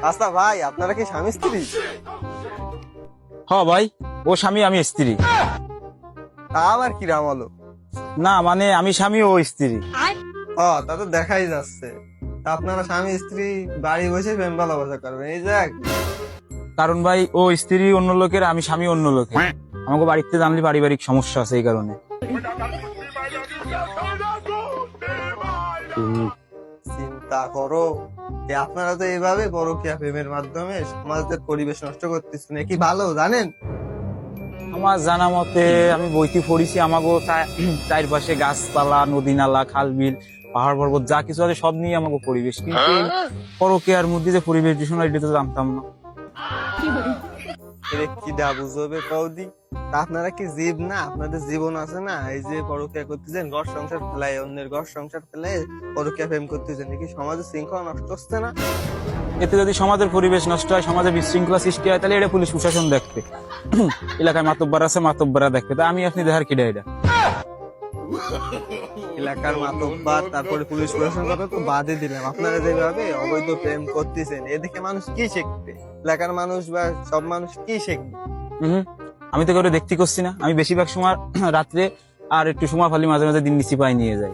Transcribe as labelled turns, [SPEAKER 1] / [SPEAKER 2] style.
[SPEAKER 1] আচ্ছা ভাই, আপনারা কি স্বামী স্ত্রী?
[SPEAKER 2] হ ভাই, ও স্বামী আমি স্ত্রী।
[SPEAKER 1] তা আবার কি রাম হলো?
[SPEAKER 2] না মানে আমি স্বামী ও স্ত্রী।
[SPEAKER 1] তা তো দেখাই যাচ্ছে। তা আপনারা স্বামী স্ত্রী বাড়ি বসে প্রেম ভালোবাসা করবেন, এই যাক।
[SPEAKER 2] কারণ ভাই ও স্ত্রী অন্য লোকের, আমি স্বামী অন্য লোকের। আমাকে বাড়িতে জানলে পারিবারিক সমস্যা আছে এই কারণে।
[SPEAKER 1] চিন্তা করো, যে আপনারা তো এইভাবে পরকীয়া প্রেমের মাধ্যমে সমাজের পরিবেশ নষ্ট করতেছেন, এ কি ভালো জানেন?
[SPEAKER 2] আমার জানা মতে আমি বইতে পড়েছি, আমাকে চারপাশে গাছপালা, নদী নালা, খাল বিল, পাহাড় পর্বত যা কিছু আছে সব নিয়ে আমাকে পরিবেশ, কিন্তু এই পরকীয়ার মধ্যে যে পরিবেশ দূষণ হয় এটা তো জানতাম না।
[SPEAKER 1] এর কি দা বুঝবে কৌদি? তা আপনারা কি জীব না? আপনাদের জীবন আছে না? এই যে পরকীয়া করতেছেন, ঘর সংসার ফেলায়, অন্যের ঘর সংসার ফেলায় পরকীয়া প্রেম করতেছেন, কি সমাজের শৃঙ্খলা নষ্ট হচ্ছে না?
[SPEAKER 2] এতে যদি সমাজের পরিবেশ নষ্ট হয়, সমাজে বিশৃঙ্খলা সৃষ্টি হয়, তাহলে এটা পুলিশ প্রশাসন দেখবে। এলাকায় মাতব্বর আছে, মাতব্বরা দেখবে। তা আমি আপনি দেখার কিডা এটা?
[SPEAKER 1] এলাকার মাতব্বর, তারপরে পুলিশ প্রশাসন কথা তো বাদে দিলাম, আপনারা যেভাবে অবৈধ প্রেম করতেছেন এ দেখে মানুষ কি শিখবে? এলাকার মানুষ বা সব মানুষ কি শিখবে?
[SPEAKER 2] হম, আমি তো করে দেখতে করছি না। আমি বেশিরভাগ সময় রাত্রে আর একটু সময় ফালি মাঝে মাঝে দিন নিচি পাই নিয়ে যাই।